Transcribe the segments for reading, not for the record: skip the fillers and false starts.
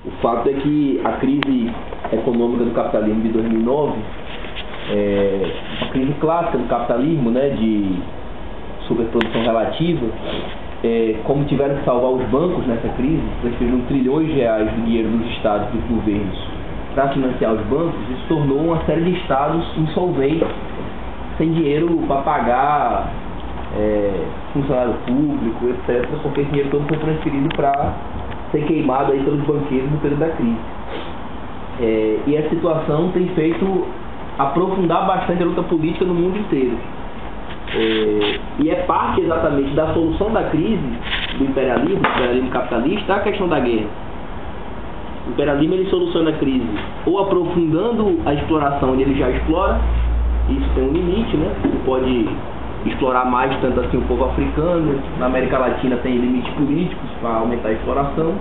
O fato é que a crise econômica do capitalismo de 2009, a crise clássica do capitalismo, né, de superprodução relativa, como tiveram que salvar os bancos nessa crise, transferindo trilhões de reais do dinheiro dos estados, dos governos, para financiar os bancos, isso tornou uma série de estados insolventes, sem dinheiro para pagar funcionário público, etc., porque esse dinheiro todo foi transferido para ser queimado aí pelos banqueiros no período da crise. E essa situação tem feito aprofundar bastante a luta política no mundo inteiro. E é parte exatamente da solução da crise do imperialismo capitalista, a questão da guerra. O imperialismo ele soluciona a crise ou aprofundando a exploração onde ele já explora, isso tem um limite, né? Você pode explorar mais tanto assim o povo africano, na América Latina tem limites políticos para aumentar a exploração,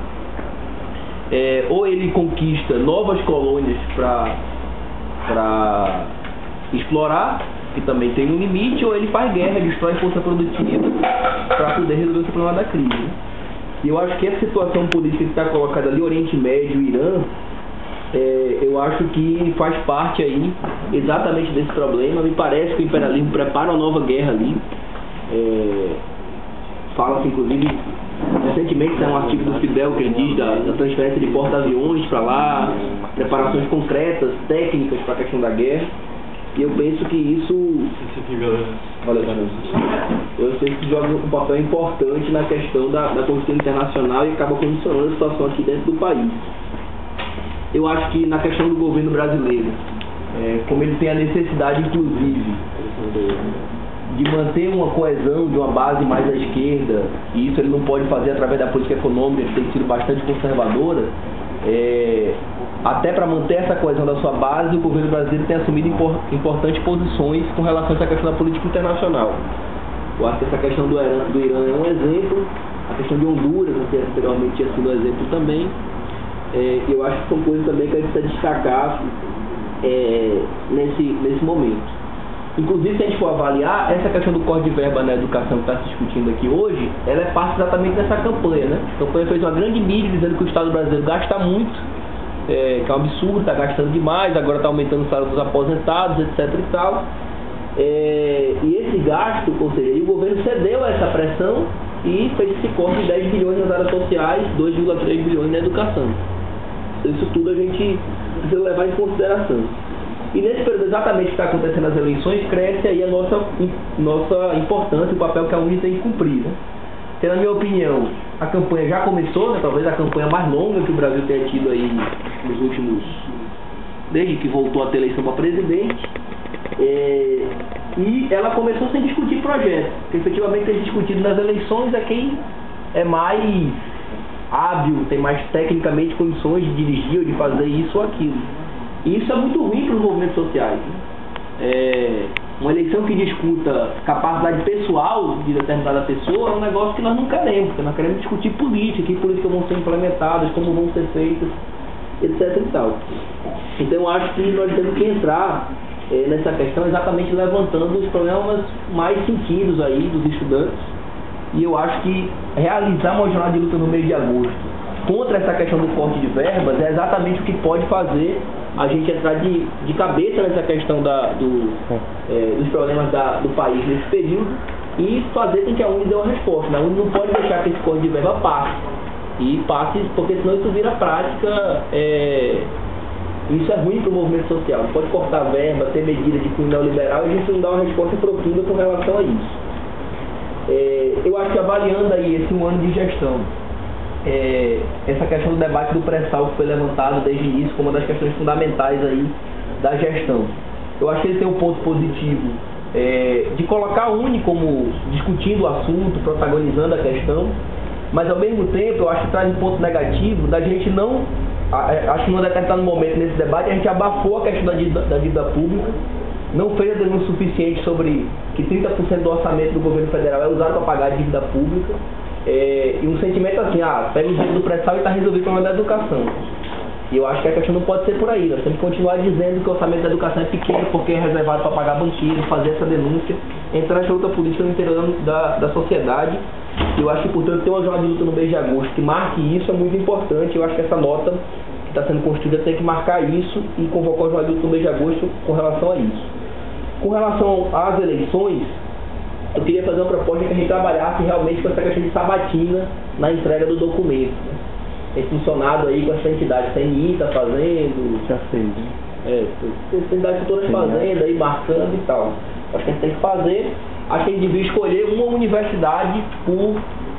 ou ele conquista novas colônias para explorar, que também tem um limite, ou ele faz guerra, destrói força produtiva para poder resolver esse problema da crise. E eu acho que essa situação política que está colocada ali, Oriente Médio e Irã, eu acho que faz parte aí exatamente desse problema. Me parece que o imperialismo prepara uma nova guerra ali. Fala-se, inclusive, recentemente tem um artigo do Fidel que diz da transferência de porta-aviões para lá, preparações concretas, técnicas para a questão da guerra. E eu penso que isso... Eu sei que joga um papel importante na questão da conjuntura internacional e acaba condicionando a situação aqui dentro do país. Eu acho que na questão do governo brasileiro, como ele tem a necessidade, inclusive, de manter uma coesão de uma base mais à esquerda, e isso ele não pode fazer através da política econômica, que tem sido bastante conservadora, até para manter essa coesão da sua base, o governo brasileiro tem assumido importantes posições com relação a essa questão da política internacional. Eu acho que essa questão do Irã é um exemplo, a questão de Honduras, que anteriormente tinha sido um exemplo também. Eu acho que são coisas também que a gente precisa destacar nesse momento. Inclusive, se a gente for avaliar, essa questão do corte de verba na educação que está se discutindo aqui hoje, ela é parte exatamente dessa campanha, né? A campanha fez uma grande mídia dizendo que o Estado brasileiro gasta muito, que é um absurdo, está gastando demais, agora está aumentando o salário dos aposentados, etc. e tal. E esse gasto, ou seja, o governo cedeu a essa pressão e fez esse corte de 10 bilhões nas áreas sociais, 2,3 bilhões na educação. Isso tudo a gente precisa levar em consideração. E nesse período exatamente que está acontecendo nas eleições, cresce aí a nossa importância, o papel que a UNE tem que cumprir, né? Porque, na minha opinião, a campanha já começou, né? Talvez a campanha mais longa que o Brasil tenha tido aí nos últimos... desde que voltou a ter eleição para presidente. E ela começou sem discutir projetos, porque efetivamente tem discutido nas eleições quem é mais hábil, tem mais tecnicamente condições de dirigir ou de fazer isso ou aquilo. E isso é muito ruim para os movimentos sociais, né? Uma eleição que discuta capacidade pessoal de determinada pessoa é um negócio que nós não queremos, porque nós queremos discutir política, que políticas vão ser implementadas, como vão ser feitas, etc. e tal. Então eu acho que nós temos que entrar nessa questão exatamente levantando os problemas mais sentidos aí dos estudantes. E eu acho que realizar uma jornada de luta no mês de agosto contra essa questão do corte de verbas é exatamente o que pode fazer a gente entrar de cabeça nessa questão dos problemas do país nesse período e fazer com que a UNE dê uma resposta. A UNE não pode deixar que esse corte de verba passe, porque senão isso vira prática. Isso é ruim para o movimento social. Não pode cortar verba, ter medida de cunho neoliberal e a gente não dá uma resposta profunda com relação a isso. Eu acho que avaliando aí esse ano de gestão, essa questão do debate do pré-sal que foi levantado desde o início como uma das questões fundamentais aí da gestão. Eu acho que ele tem um ponto positivo de colocar a UNE como discutindo o assunto, protagonizando a questão, mas ao mesmo tempo eu acho que traz um ponto negativo da gente não... Acho que num determinado momento nesse debate a gente abafou a questão da dívida pública, não fez a denúncia suficiente sobre que 30% do orçamento do governo federal é usado para pagar a dívida pública, e um sentimento assim, pega o dinheiro do pré-sal e está resolvido o problema da educação. E eu acho que a questão não pode ser por aí. Nós temos que continuar dizendo que o orçamento da educação é pequeno porque é reservado para pagar banqueiro, fazer essa denúncia, entrar nessa luta política no interior da sociedade Eu acho que, portanto, ter uma jornada de luta no mês de agosto que marque isso é muito importante. Eu acho que essa nota que está sendo construída tem que marcar isso e convocar a jornada de luta no mês de agosto com relação a isso. Com relação às eleições, eu queria fazer uma proposta que a gente trabalhasse realmente com essa questão de sabatina na entrega do documento. Né? Tem funcionado aí com essa entidade, CNI está fazendo. Já fez, né? Tem entidades todas fazendo aí, marcando e tal. Acho que a gente tem que fazer. Acho que a gente devia escolher uma universidade por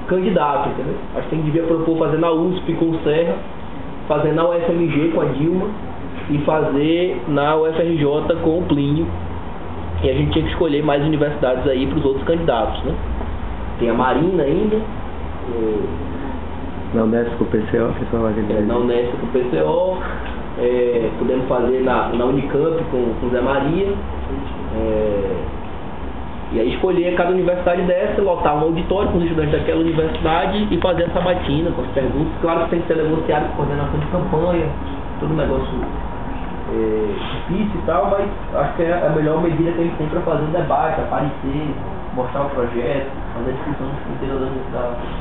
candidato, entendeu? Acho que a gente devia propor fazer na USP com o Serra, fazer na UFMG com a Dilma e fazer na UFRJ com o Plínio. E a gente tinha que escolher mais universidades aí para os outros candidatos, né? Tem a Marina ainda. Na Unesp com o PCO, que são na Unesp com o PCO. Podemos fazer na Unicamp com o Zé Maria. E aí escolher cada universidade dessa, lotar um auditório com os estudantes daquela universidade e fazer essa sabatina com as perguntas. Claro que tem que ser negociado com coordenação de campanha, todo um negócio difícil e tal, mas acho que é a melhor medida que a gente tem para fazer um debate, aparecer, mostrar o projeto, fazer a discussão inteira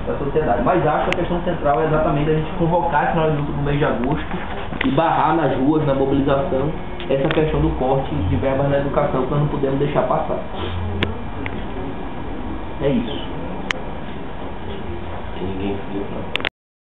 da sociedade. Mas acho que a questão central é exatamente a gente convocar esse final de luta no mês de agosto e barrar nas ruas, na mobilização, essa questão do corte de verbas na educação que nós não podemos deixar passar. É isso. Ninguém